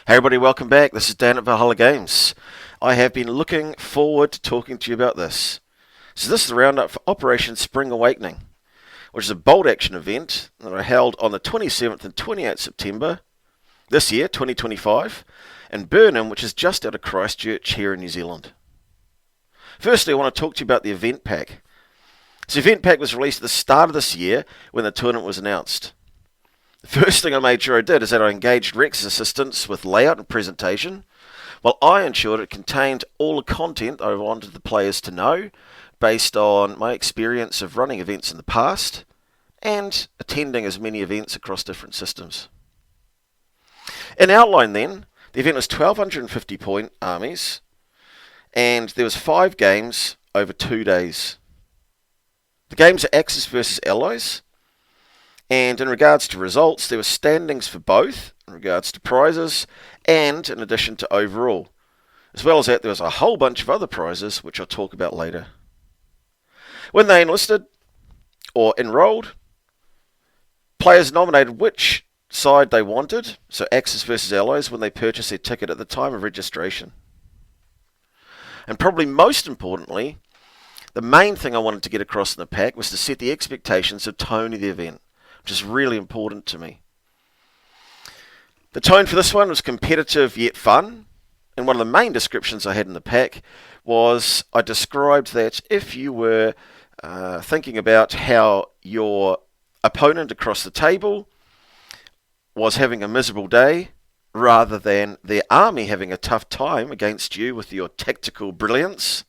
Hey everybody, welcome back. This is Dan at Valhalla Games. I have been looking forward to talking to you about this. So this is the roundup for Operation Spring Awakening, which is a bolt action event that I held on the 27th and 28th September this year, 2025, in Burnham, which is just out of Christchurch here in New Zealand. Firstly, I want to talk to you about the event pack. So the event pack was released at the start of this year when the tournament was announced. The first thing I made sure I did is that I engaged Rex's assistance with layout and presentation, while I ensured it contained all the content I wanted the players to know based on my experience of running events in the past and attending as many events across different systems. In outline then, the event was 1250 point armies and there was 5 games over 2 days. The games are Axis versus Allies. And in regards to results, there were standings for both, in regards to prizes, and in addition to overall. As well as that, there was a whole bunch of other prizes, which I'll talk about later. When they enlisted, or enrolled, players nominated which side they wanted, so Axis versus Allies, when they purchased their ticket at the time of registration. And probably most importantly, the main thing I wanted to get across in the pack was to set the expectations of tone of the event, which is really important to me. The tone for this one was competitive yet fun, and one of the main descriptions I had in the pack was I described that if you were thinking about how your opponent across the table was having a miserable day rather than their army having a tough time against you with your tactical brilliance,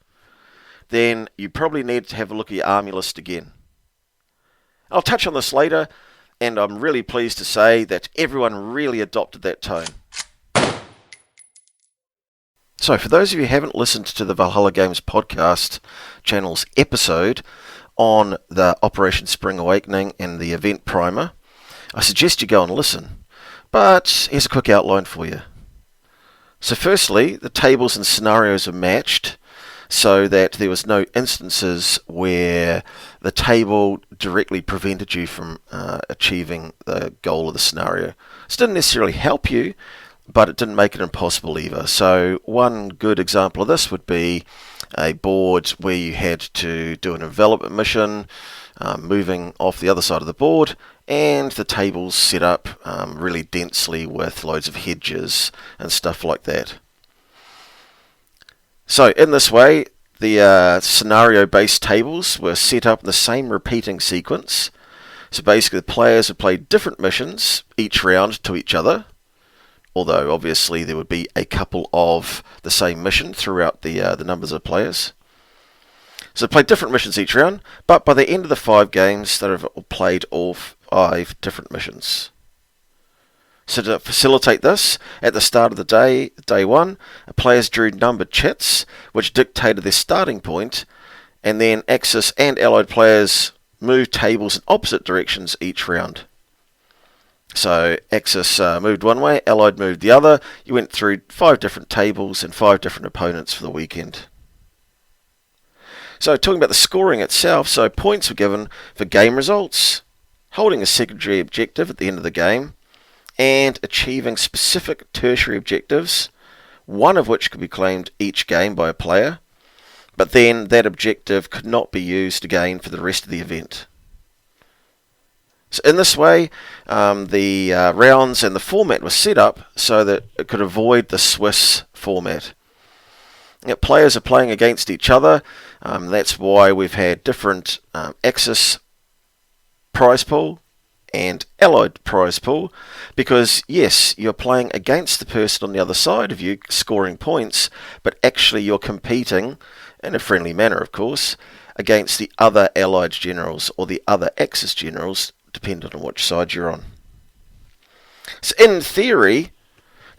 then you probably need to have a look at your army list again. I'll touch on this later, and I'm really pleased to say that everyone really adopted that tone. So, for those of you who haven't listened to the Valhalla Games podcast channel's episode on the Operation Spring Awakening and the event primer, I suggest you go and listen. But here's a quick outline for you. So firstly, the tables and scenarios are matched, so that there was no instances where the table directly prevented you from achieving the goal of the scenario. This didn't necessarily help you, but it didn't make it impossible either. So one good example of this would be a board where you had to do an envelopment mission, moving off the other side of the board, and the table's set up really densely with loads of hedges and stuff like that. So in this way, the scenario-based tables were set up in the same repeating sequence. So basically the players would play different missions each round to each other, although obviously there would be a couple of the same mission throughout the numbers of players. So they played different missions each round, but by the end of the 5 games, they have played all 5 different missions. So to facilitate this, at the start of the day 1, players drew numbered chits, which dictated their starting point, and then Axis and Allied players moved tables in opposite directions each round. So Axis moved one way, Allied moved the other. You went through 5 different tables and 5 different opponents for the weekend. So talking about the scoring itself, so points were given for game results, holding a secondary objective at the end of the game, and achieving specific tertiary objectives, one of which could be claimed each game by a player, but then that objective could not be used again for the rest of the event. So in this way, the rounds and the format was set up so that it could avoid the Swiss format. Players are playing against each other, that's why we've had different Axis prize pool and Allied prize pool, because yes, you're playing against the person on the other side of you scoring points, but actually you're competing, in a friendly manner of course, against the other Allied generals or the other Axis generals, depending on which side you're on. So in theory,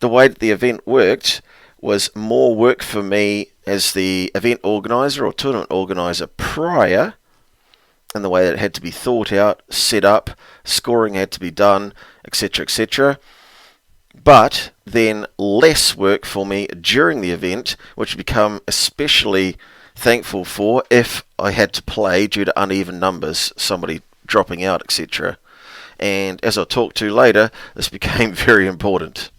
the way that the event worked was more work for me as the event organizer or tournament organizer prior, and the way that it had to be thought out, set up, scoring had to be done, etc., etc. But then less work for me during the event, which become especially thankful for if I had to play due to uneven numbers, somebody dropping out, etc. And as I'll talk to later, this became very important.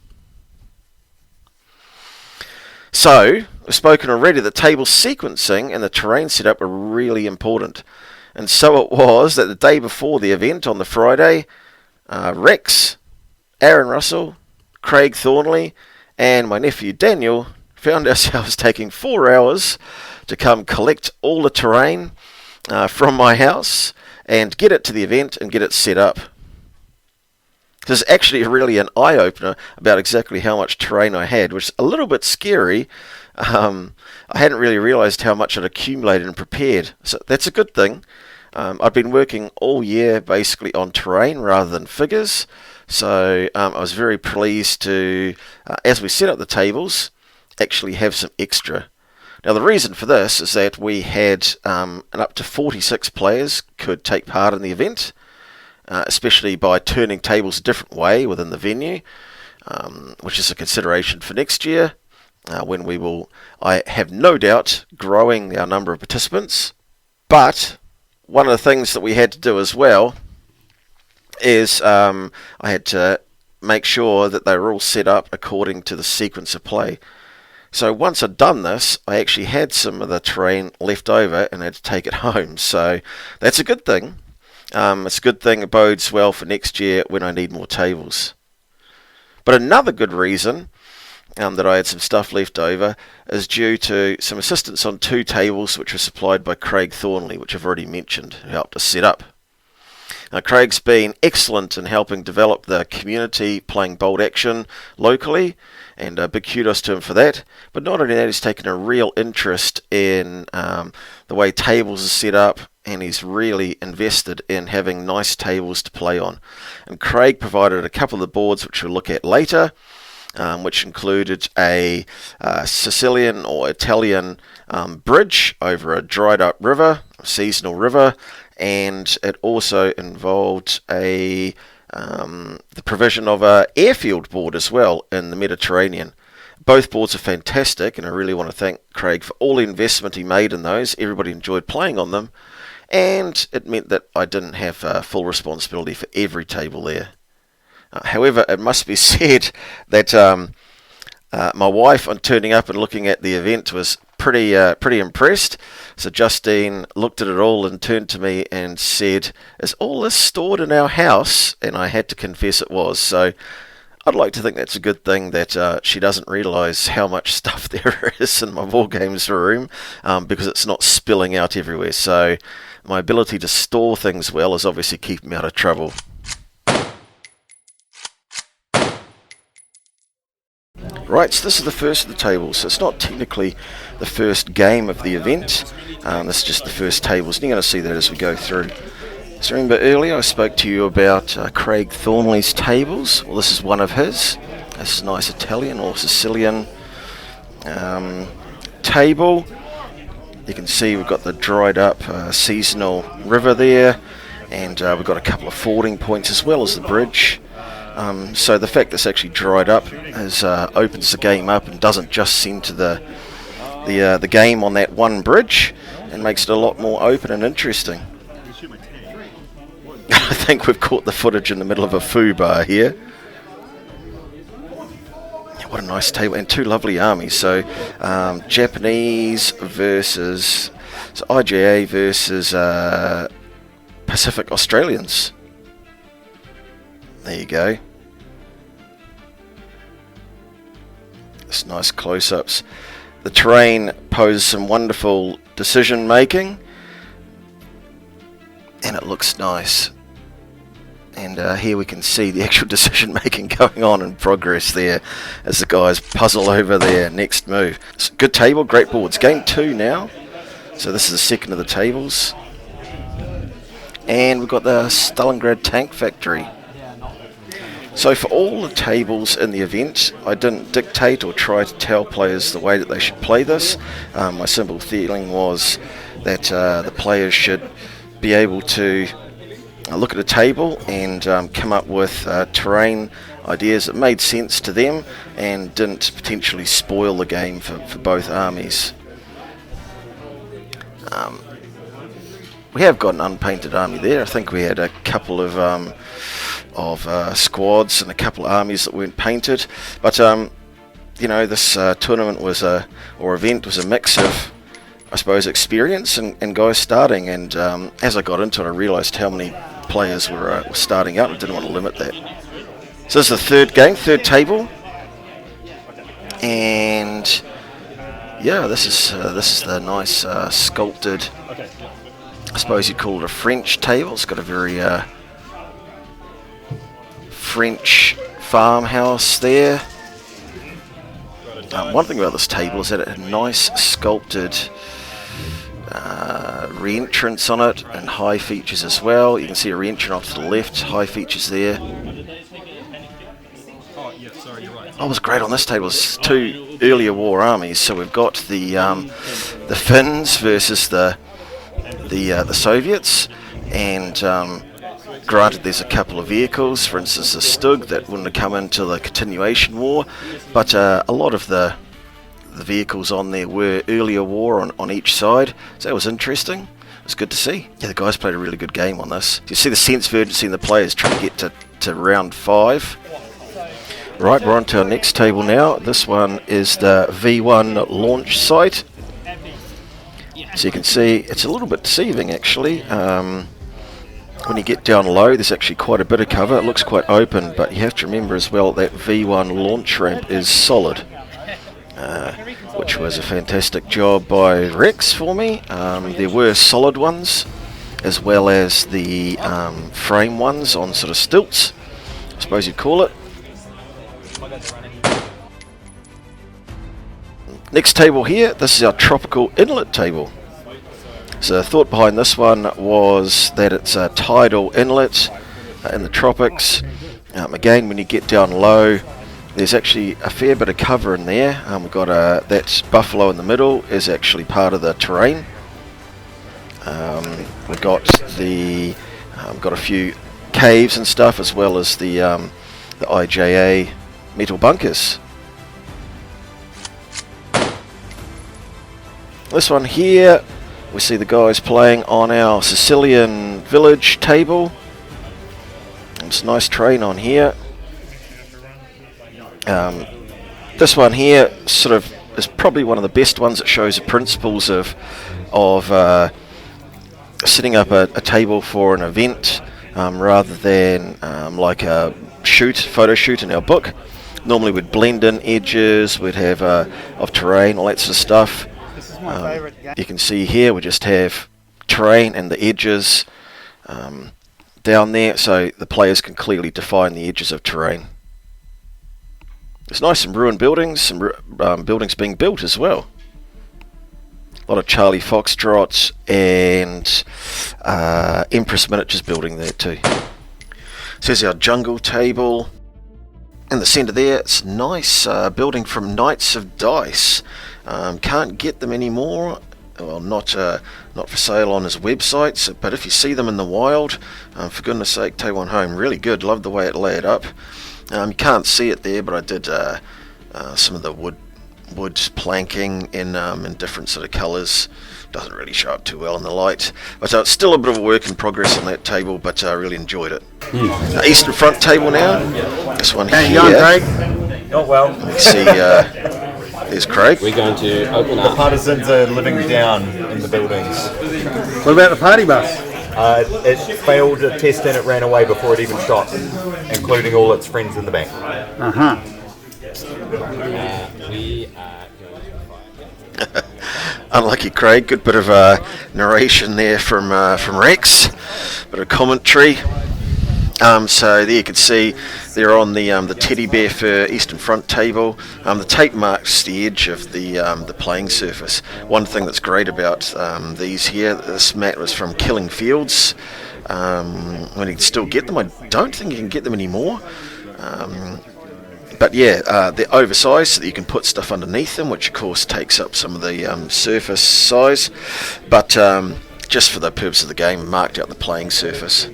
So, we've spoken already that table sequencing and the terrain setup are really important. And so it was that the day before the event on the Friday, Rex, Aaron Russell, Craig Thornley, and my nephew Daniel found ourselves taking 4 hours to come collect all the terrain from my house and get it to the event and get it set up. This is actually really an eye-opener about exactly how much terrain I had, which is a little bit scary. I hadn't really realised how much I'd accumulated and prepared, so that's a good thing. I've been working all year basically on terrain rather than figures, so I was very pleased to, as we set up the tables, actually have some extra. Now the reason for this is that we had up to 46 players could take part in the event, especially by turning tables a different way within the venue, which is a consideration for next year, when we will, I have no doubt, growing our number of participants. But one of the things that we had to do as well is I had to make sure that they were all set up according to the sequence of play. So once I'd done this, I actually had some of the terrain left over and had to take it home. So that's a good thing. It's a good thing. It bodes well for next year when I need more tables. But another good reason that I had some stuff left over is due to some assistance on 2 tables which were supplied by Craig Thornley, which I've already mentioned, who helped us set up. Now, Craig's been excellent in helping develop the community playing bold action locally, and a big kudos to him for that. But not only that, he's taken a real interest in the way tables are set up, and he's really invested in having nice tables to play on. And Craig provided a couple of the boards which we'll look at later, which included a Sicilian or Italian bridge over a dried up river, a seasonal river, and it also involved the provision of a Airfield board as well in the Mediterranean. Both boards are fantastic, and I really want to thank Craig for all the investment he made in those. Everybody enjoyed playing on them, and it meant that I didn't have full responsibility for every table there. However, it must be said that my wife, on turning up and looking at the event, was pretty impressed. So Justine looked at it all and turned to me and said, "Is all this stored in our house?" And I had to confess it was. So I'd like to think that's a good thing, that she doesn't realise how much stuff there is in my War Games room, because it's not spilling out everywhere. So my ability to store things well is obviously keeping me out of trouble. Right, so this is the first of the tables, so it's not technically the first game of the event, this is just the first tables, and you're going to see that as we go through. So remember earlier I spoke to you about Craig Thornley's tables. Well, this is one of his. This is a nice Italian or Sicilian table. You can see we've got the dried up seasonal river there, and we've got a couple of fording points as well as the bridge. So the fact that it's actually dried up opens the game up and doesn't just center the game on that one bridge, and makes it a lot more open and interesting. I think we've caught the footage in the middle of a foo bar here. What a nice table, and 2 lovely armies. So Japanese versus IJA versus Pacific Australians. There you go. It's nice close-ups. The terrain poses some wonderful decision making, and it looks nice. And here we can see the actual decision making going on in progress there as the guys puzzle over their next move. It's a good table, great boards. Game 2 now. So this is the second of the tables. And we've got the Stalingrad tank factory. So for all the tables in the event, I didn't dictate or try to tell players the way that they should play this. My simple feeling was that the players should be able to look at a table and come up with terrain ideas that made sense to them and didn't potentially spoil the game for both armies. We have got an unpainted army there. I think we had a couple of squads and a couple of armies that weren't painted, but this tournament or event was a mix of, I suppose, experience and guys starting. And as I got into it, I realised how many players were starting out. I didn't want to limit that. So this is the third game, third table, and yeah, this is the nice sculpted. I suppose you'd call it a French table. It's got a very French farmhouse there. One thing about this table is that it had a nice sculpted re-entrance on it and high features as well. You can see a re-entrance off to the left, high features there. What was great on this table is two earlier war armies. So we've got the Finns versus the Soviets, and granted there's a couple of vehicles, for instance the Stug that wouldn't have come into the continuation war, but a lot of the vehicles on there were earlier war on each side, so that was interesting. It was good to see. Yeah, the guys played a really good game on this. You see the sense of urgency in the players trying to get to round 5. Right, we're on to our next table now. This one is the V1 launch site. So you can see it's a little bit deceiving actually. When you get down low, there's actually quite a bit of cover. It looks quite open, but you have to remember as well that V1 launch ramp is solid, which was a fantastic job by Rex for me. There were solid ones, as well as the frame ones on sort of stilts, I suppose you'd call it. Next table here, this is our tropical inlet table. So the thought behind this one was that it's a tidal inlet in the tropics. Again, when you get down low, there's actually a fair bit of cover in there. We've got that buffalo in the middle is actually part of the terrain. We've got got a few caves and stuff, as well as the IJA metal bunkers. This one here, we see the guys playing on our Sicilian village table. It's a nice terrain on here. This one here sort of is probably one of the best ones that shows the principles of setting up a table for an event rather than like a photo shoot in our book. Normally we'd blend in edges, we'd have of terrain, all that sort of stuff. You can see here we just have terrain and the edges down there, so the players can clearly define the edges of terrain. It's nice, some ruined buildings, some buildings being built as well. A lot of Charlie Foxtrots and Empress miniatures building there too. So here's our jungle table. In the centre there, it's nice building from Knights of Dice. Can't get them anymore. Well, not for sale on his websites, but if you see them in the wild, for goodness sake, take one home. Really good. Love the way it laid up. You can't see it there, but I did some of the wood planking in different sort of colours. Doesn't really show up too well in the light, but it's still a bit of a work in progress on that table, but I really enjoyed it. Eastern Front table now. This one here. How you going, Craig? Not well. You see, there's Craig. We're going to open up. The partisans are living down in the buildings. What about the party bus? It failed a test and it ran away before it even shot, including all its friends in the back. We are going to Unlucky Craig. Good bit of narration there from Rex. Bit of commentary. So there you can see they're on the teddy bear fur Eastern Front table. The tape marks the edge of the playing surface. One thing that's great about these here, this mat was from Killing Fields. When you can still get them, I don't think you can get them anymore. But yeah, they're oversized so that you can put stuff underneath them, which of course takes up some of the surface size. But just for the purpose of the game, marked out the playing surface.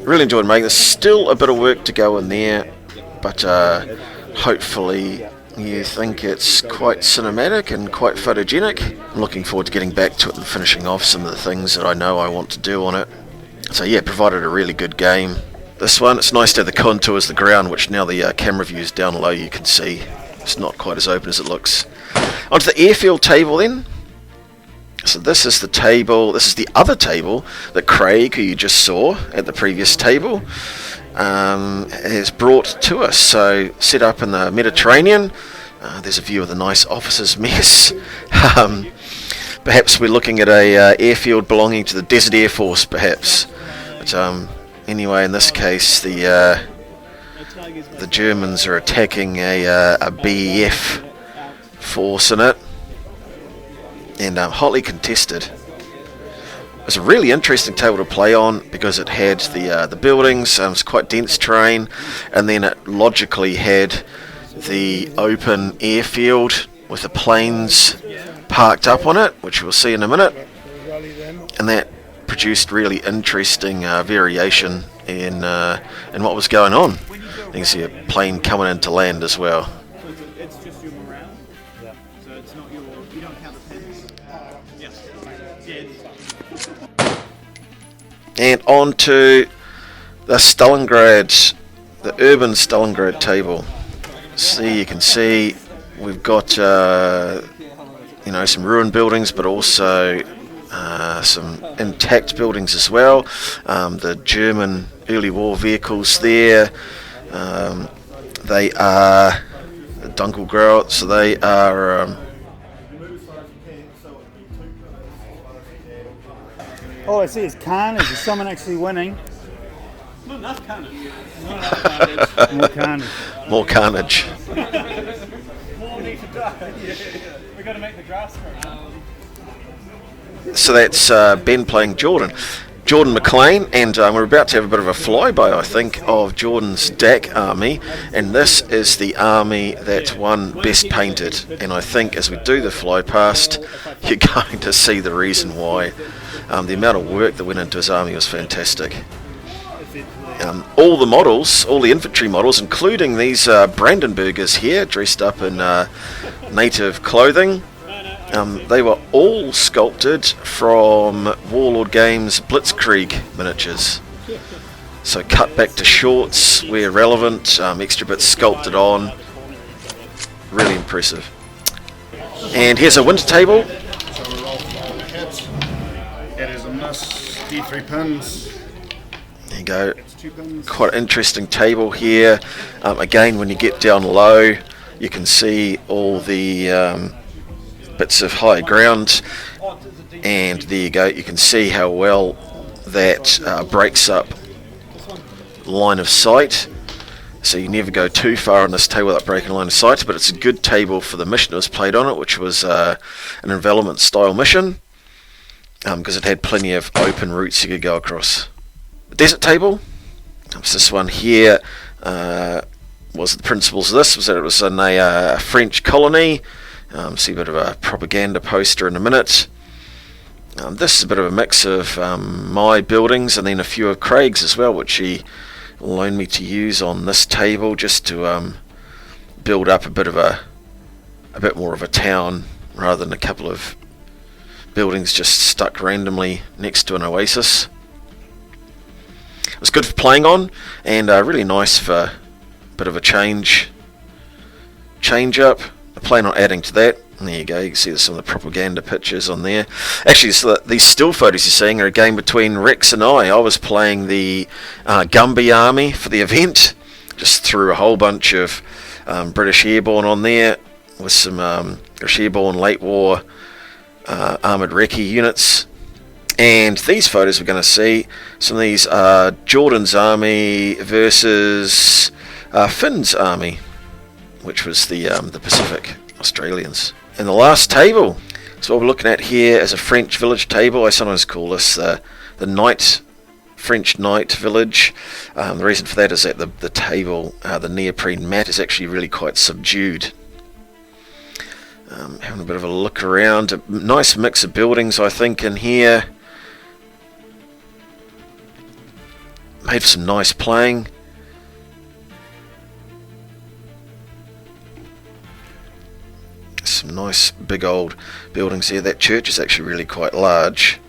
Really enjoyed making this. Still a bit of work to go in there, but hopefully you think it's quite cinematic and quite photogenic. I'm looking forward to getting back to it and finishing off some of the things that I know I want to do on it. So yeah, provided a really good game. This one, it's nice to have the contours of the ground, which now the camera view is down low, you can see it's not quite as open as it looks. Onto the airfield table then. So this is the table, this is the other table that Craig, who you just saw at the previous table, has brought to us. So set up in the Mediterranean. There's a view of the nice officers' mess. Perhaps we're looking at a airfield belonging to the Desert Air Force, perhaps. But anyway, in this case, the Germans are attacking a BEF force in it, and hotly contested. It's a really interesting table to play on because it had the buildings, it's quite dense terrain, and then it logically had the open airfield with the planes parked up on it, which we'll see in a minute, and that produced really interesting variation in what was going on. You can see a plane coming into land as well. It's just your morale. Yeah. So it's not your. You don't count the pens. Yes. Yeah. And on to the Stalingrad, the urban Stalingrad table. See, you can see we've got some ruined buildings, but also some intact buildings as well. The German early war vehicles there. They are Dunkelgrau, so they are. All I see is carnage. Is someone actually winning? Not enough carnage. Not enough carnage. More carnage. More carnage. More need to die. Yeah. We've got to make the grass grow. So that's Ben playing Jordan. Jordan McLean, and we're about to have a bit of a flyby, I think, of Jordan's DAC army, and this is the army that won Best Painted, and I think as we do the fly past, you're going to see the reason why. The amount of work that went into his army was fantastic. All the models, all the infantry models, including these Brandenburgers here, dressed up in native clothing, they were all sculpted from Warlord Games Blitzkrieg miniatures. So cut back to shorts where relevant, extra bits sculpted on. Really impressive. And here's a winter table. So we're off the hits. It is a miss. D3 pins. There you go. It's 2 pins. Quite an interesting table here. Again, when you get down low, you can see all the bits of high ground, and there you go. You can see how well that breaks up line of sight. So you never go too far on this table without breaking line of sight, but it's a good table for the mission that was played on it, which was an envelopment style mission, because it had plenty of open routes you could go across. The desert table, so this one here, was the principles of this was that it was in a French colony. See a bit of a propaganda poster in a minute. This is a bit of a mix of my buildings and then a few of Craig's as well, which he loaned me to use on this table just to build up a bit more of a town rather than a couple of buildings just stuck randomly next to an oasis. It was good for playing on, and really nice for a bit of a change up. I plan on adding to that. And there you go, you can see some of the propaganda pictures on there. Actually, so these still photos you're seeing are a game between Rex and I. I was playing the Gumby army for the event. Just threw a whole bunch of British Airborne on there with some British Airborne late war armoured recce units. And these photos we're going to see, some of these are Jordan's army versus Finn's army, which was the Pacific Australians. And the last table, so what we're looking at here is a French village table. I sometimes call this the French night village. The reason for that is that the table, the neoprene mat, is actually really quite subdued. Having a bit of a look around, a nice mix of buildings I think in here. Made for some nice playing. Some nice big old buildings here. That church is actually really quite large,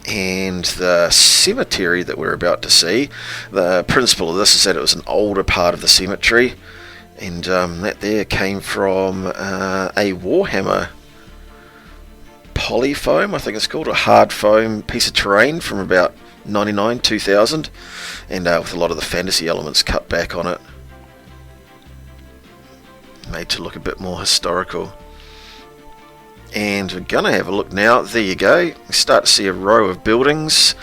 And the cemetery that we're about to see, the principle of this is that it was an older part of the cemetery, and that there came from a Warhammer polyfoam, I think it's called, a hard foam piece of terrain from about 99, 2000, and with a lot of the fantasy elements cut back on it, made to look a bit more historical. And we're going to have a look now. There you go. You start to see a row of buildings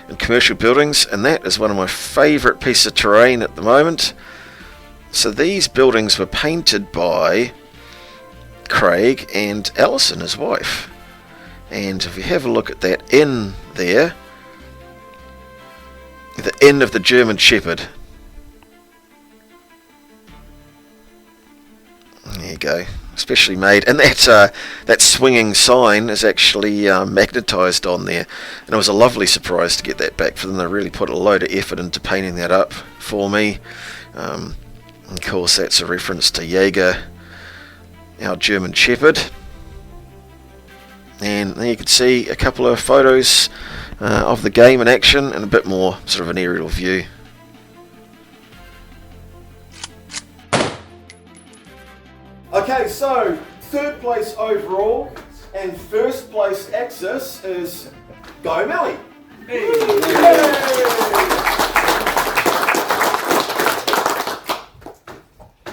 and commercial buildings, and that is one of my favourite pieces of terrain at the moment. So these buildings were painted by Craig and Alison, his wife. And if you have a look at that inn there, the inn of the German Shepherd. There you go. Especially made, and that swinging sign is actually magnetised on there, and it was a lovely surprise to get that back for them. They really put a load of effort into painting that up for me. Of course, that's a reference to Jaeger, our German Shepherd. And there you can see a couple of photos of the game in action and a bit more sort of an aerial view. Okay, so third place overall and first place Axis is Go Melly. Hey.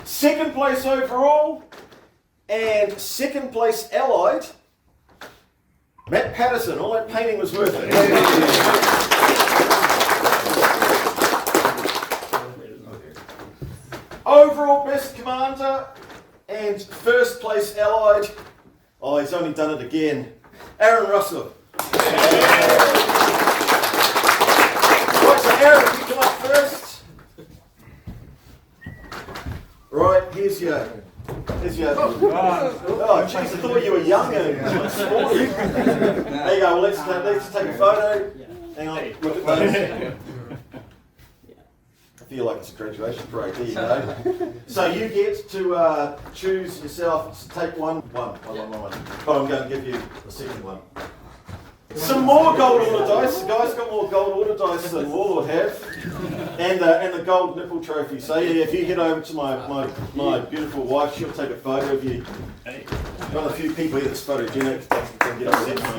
Second place overall and second place Allied, Matt Patterson. All that painting was worth it. Overall best commander and first place Allied, oh, he's only done it again, Aaron Russell. Right, so Aaron, if you come up first. Right, here's your oh, jeez, I thought you were young and sporty. There you go, well, let's take a photo. Hang on, look at those. I feel like it's a graduation parade. There you go. So you get to choose yourself. Take one. But I'm going to give you the second one. Some more gold order dice. The guys got more gold order dice than Warlord have, and the gold nipple trophy. So yeah, if you head over to my beautiful wife, she'll take a photo of you. Got a few people here that's photogenic. They get upset when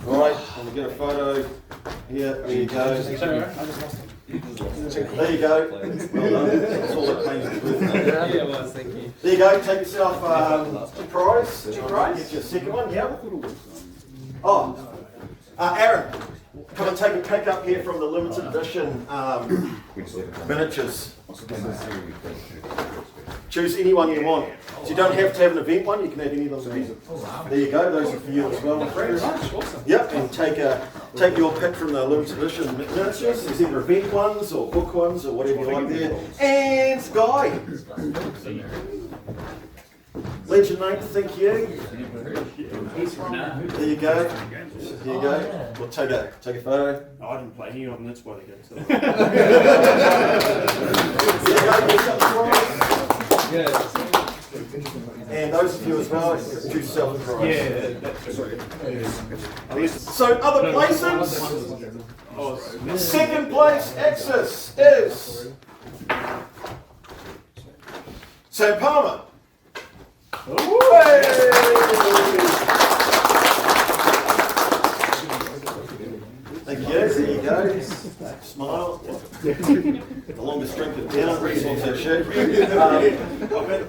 Alright, I'm going to get a photo here. There you go. There you go. Well done. That's all that painting is worth. Yeah, well, thank you. There you go. Take yourself a prize. Get your second one. Yep. Oh, Aaron, come and take a pick up here from the limited edition miniatures. Choose any one you want. So you don't have to have an event one, you can have any of them. There you go, those are for you as well, my friends. Yep, and take your pick from the limited edition miniatures. There's either event ones or book ones or whatever you like there. And Guy. Legend mate, thank you. There you go. There you go. We'll take a photo. I didn't play any of them, that's why they go. So. There you go. And those of you as well, choose yourself a prize. Yeah. So other places. Second place Axis is Sam Palmer. Thank you. There you go. Smile. The longest drink in town. Reese wants that shirt.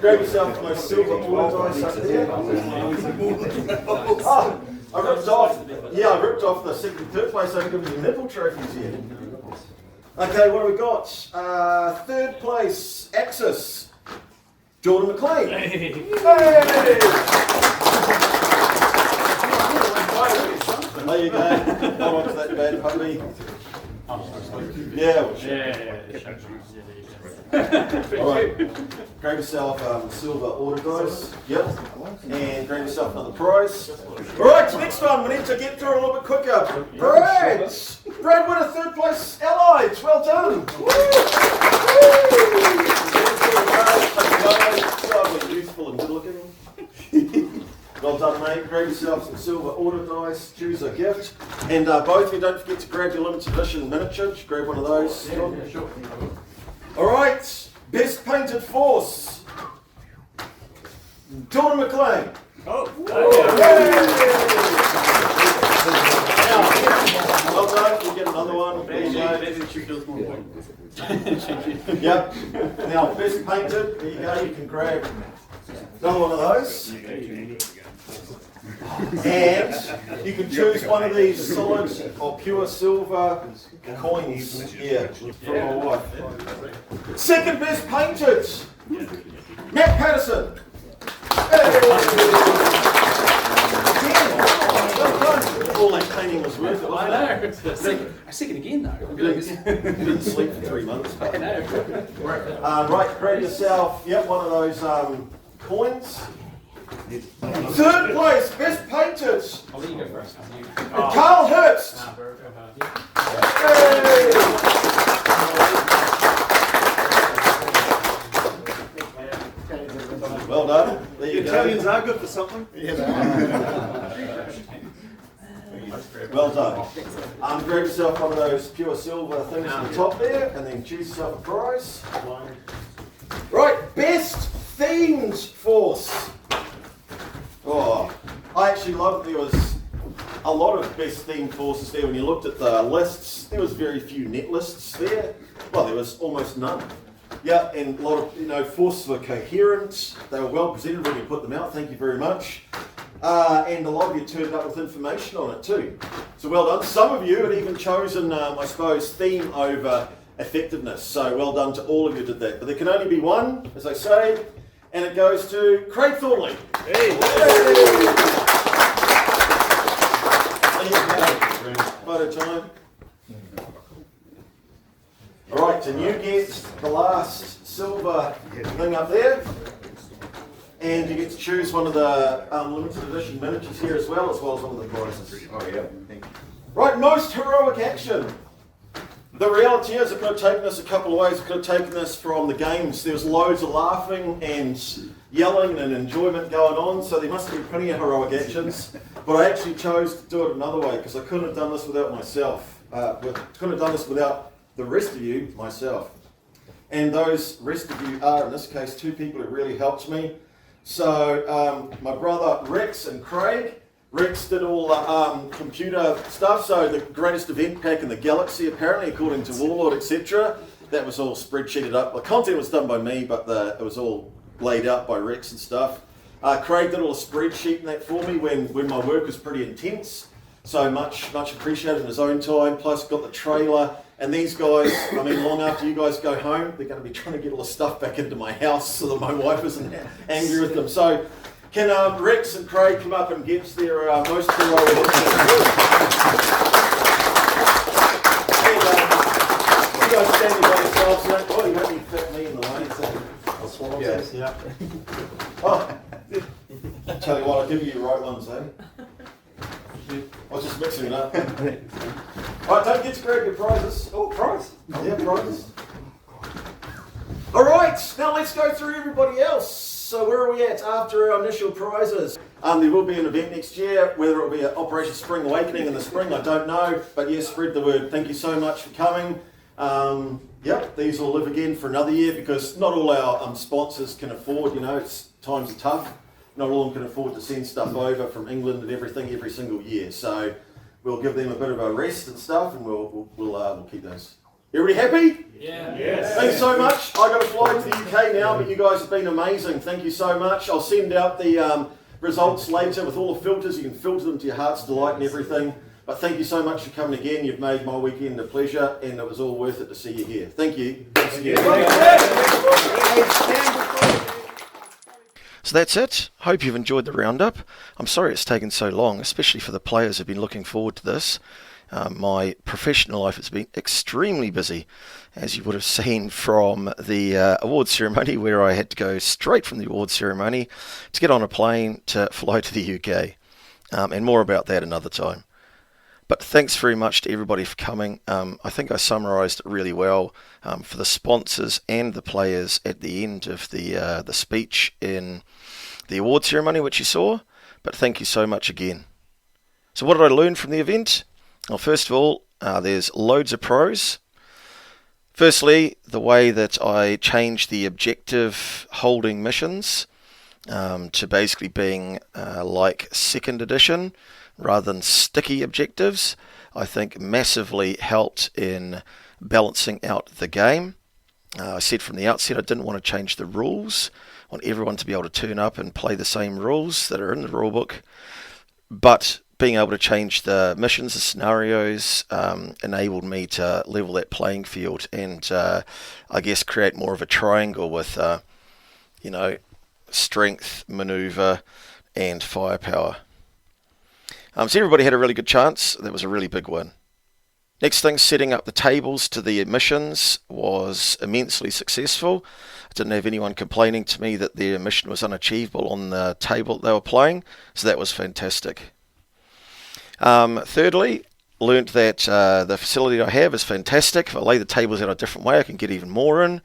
Grab yourself my silver order dice up there. Oh, I ripped off. Yeah, I ripped off the second, third place. I can give you nipple trophies here. Okay, what have we got? Third place, Axis, Jordan McLean. Hey! There you go. Hold on to that bad puppy. Yeah, well, Alright, grab yourself a silver order dice. Yep. And grab yourself another prize. Alright, next one, we need to get through a little bit quicker. Brad winner, third place Allied. Well done. Woo! yourself some silver order dice, choose a gift, and both of you don't forget to grab your limited edition miniature. Just grab one of those. Alright, best painted force. Jordan McLean. Well done, you get another one. There you go. Yep. Now, best painted, there you go, you can grab another one of those. And you can choose one of these solid or pure silver coins here from my wife. Second best painted, Matt Patterson. All that painting was worth it. I know. I second again though. Didn't sleep for 3 months. I know. Right, grab yourself, one of those coins. Third place, best painted. I'll let you go first. Carl Hurst. Well done. There you go. Italians are good for something. Well done. Grab yourself one of those pure silver things on the top there, and then choose yourself a prize. Right, best themed force. Oh, I actually loved there was a lot of best themed forces there. When you looked at the lists, there was very few net lists there. Well, there was almost none. Yeah, and a lot of forces were coherent. They were well presented when you put them out. Thank you very much. And a lot of you turned up with information on it too. So well done. Some of you had even chosen, I suppose, theme over effectiveness. So well done to all of you who did that. But there can only be one, as I say, and it goes to Craig Thornley. Hey. Photo time. All right, and you get the last silver thing up there. And you get to choose one of the limited edition miniatures here as well as one of the prizes. Oh yeah, thank you. Right, most heroic action. The reality is it could have taken us a couple of ways. It could have taken us from the games. There was loads of laughing and yelling and enjoyment going on, so there must have been plenty of heroic actions. But I actually chose to do it another way because I couldn't have done this without myself. Couldn't have done this without the rest of you, myself. And those rest of you are, in this case, two people who really helped me. So my brother Rex and Craig. Rex did all the computer stuff, so the greatest event pack in the galaxy apparently, according to Warlord, etc. That was all spreadsheeted up. The content was done by me, but it was all laid out by Rex and stuff. Craig did all the spreadsheet and that for me when my work was pretty intense. So much appreciated in his own time, plus got the trailer. And these guys, I mean, long after you guys go home, they're going to be trying to get all the stuff back into my house so that my wife isn't angry with them. So can Rex and Craig come up and get their most heroic you guys standing by yourselves, oh, you don't need to fit me in the way, so I'll swallow this. Yeah. Oh, tell you what, I'll give you your right ones, eh? I was just mixing it up. Alright, don't get to grab your prizes. Oh, prize. Yeah, prizes. Alright, now let's go through everybody else. So where are we at after our initial prizes? There will be an event next year, whether it will be an Operation Spring Awakening in the spring, I don't know. But yes, spread the word. Thank you so much for coming. These will live again for another year because not all our sponsors can afford, times are tough. Not all of them can afford to send stuff over from England and everything every single year. So we'll give them a bit of a rest and stuff, and we'll keep those. Everybody happy? Yeah. Yes. Thanks so much. I got to fly to the UK now, but you guys have been amazing. Thank you so much. I'll send out the results later with all the filters. You can filter them to your heart's delight and everything. But thank you so much for coming again. You've made my weekend a pleasure, and it was all worth it to see you here. Thank you. Thanks again. So that's it. Hope you've enjoyed the roundup. I'm sorry it's taken so long, especially for the players who've been looking forward to this. My professional life has been extremely busy, as you would have seen from the awards ceremony, where I had to go straight from the awards ceremony to get on a plane to fly to the UK. And more about that another time. But thanks very much to everybody for coming. I think I summarised it really well for the sponsors and the players at the end of the speech in the award ceremony, which you saw. but thank you so much again. So what did I learn from the event? Well, first of all, there's loads of pros. Firstly, the way that I changed the objective holding missions to basically being like second edition rather than sticky objectives, I think massively helped in balancing out the game. I said from the outset I didn't want to change the rules. I want everyone to be able to turn up and play the same rules that are in the rulebook, but being able to change the missions, the scenarios, enabled me to level that playing field and I guess create more of a triangle with, strength, maneuver, and firepower. So everybody had a really good chance. That was a really big win. Next thing, setting up the tables to the missions was immensely successful. I didn't have anyone complaining to me that their mission was unachievable on the table that they were playing, so that was fantastic. Thirdly, learnt that the facility I have is fantastic. If I lay the tables out a different way, I can get even more in.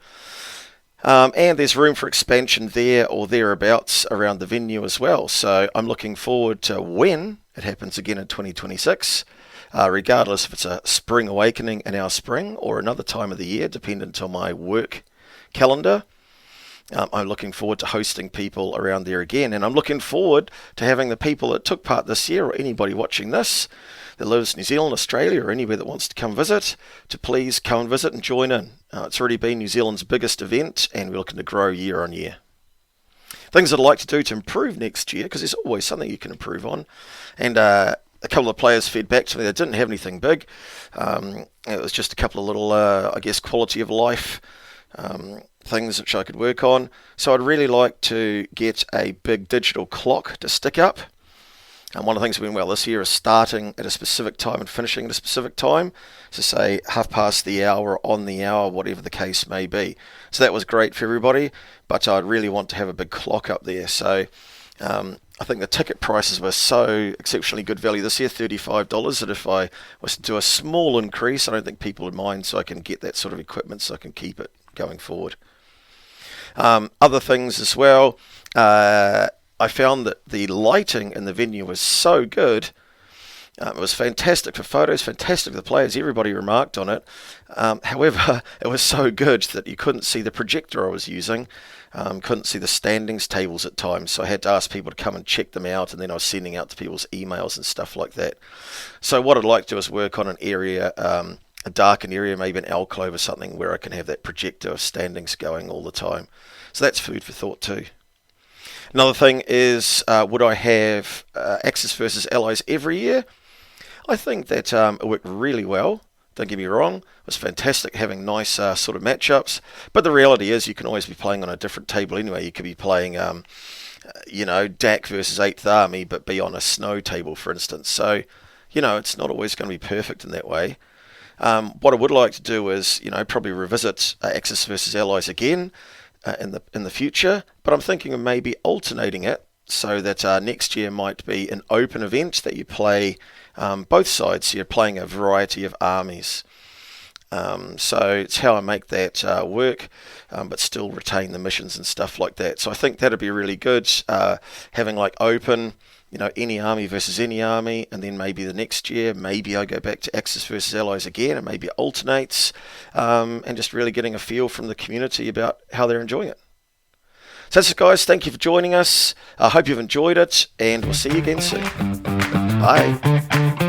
And there's room for expansion there or thereabouts around the venue as well. So I'm looking forward to when it happens again in 2026, regardless if it's a Spring Awakening in our spring or another time of the year, dependent on my work calendar. I'm looking forward to hosting people around there again, and I'm looking forward to having the people that took part this year, or anybody watching this that lives in New Zealand, Australia, or anywhere that wants to come visit, to please come and visit and join in. It's already been New Zealand's biggest event, and we're looking to grow year on year. Things I'd like to do to improve next year, because there's always something you can improve on, and a couple of players fed back to me they didn't have anything big. It was just a couple of little, quality of life things which I could work on. So I'd really like to get a big digital clock to stick up. And one of the things that went well this year is starting at a specific time and finishing at a specific time. So say 1:30 on the hour, whatever the case may be. So that was great for everybody, but I'd really want to have a big clock up there. So I think the ticket prices were so exceptionally good value this year, $35, that if I was to do a small increase, I don't think people would mind, so I can get that sort of equipment so I can keep it going forward. Other things as well, I found that the lighting in the venue was so good. It was fantastic for photos, fantastic for the players. Everybody remarked on it. However, it was so good that you couldn't see the projector I was using, couldn't see the standings tables at times. So I had to ask people to come and check them out, and then I was sending out to people's emails and stuff like that. So what I'd like to do is work on an area, a darkened area, maybe an alcove or something, where I can have that projector of standings going all the time. So that's food for thought too. Another thing is, would I have Axis versus Allies every year? I think that it worked really well. Don't get me wrong, it was fantastic having nice sort of matchups. But the reality is you can always be playing on a different table anyway. You could be playing, DAC versus 8th Army, but be on a snow table, for instance. So, it's not always going to be perfect in that way. What I would like to do is, probably revisit Axis versus Allies again in the future. But I'm thinking of maybe alternating it so that next year might be an open event that you play both sides. So you're playing a variety of armies. So it's how I make that work, but still retain the missions and stuff like that. So I think that'd be really good, having like open, any army versus any army, and then maybe the next year, maybe I go back to Axis versus Allies again, and maybe it alternates, and just really getting a feel from the community about how they're enjoying it. So that's it, guys. Thank you for joining us. I hope you've enjoyed it, and we'll see you again soon. Bye.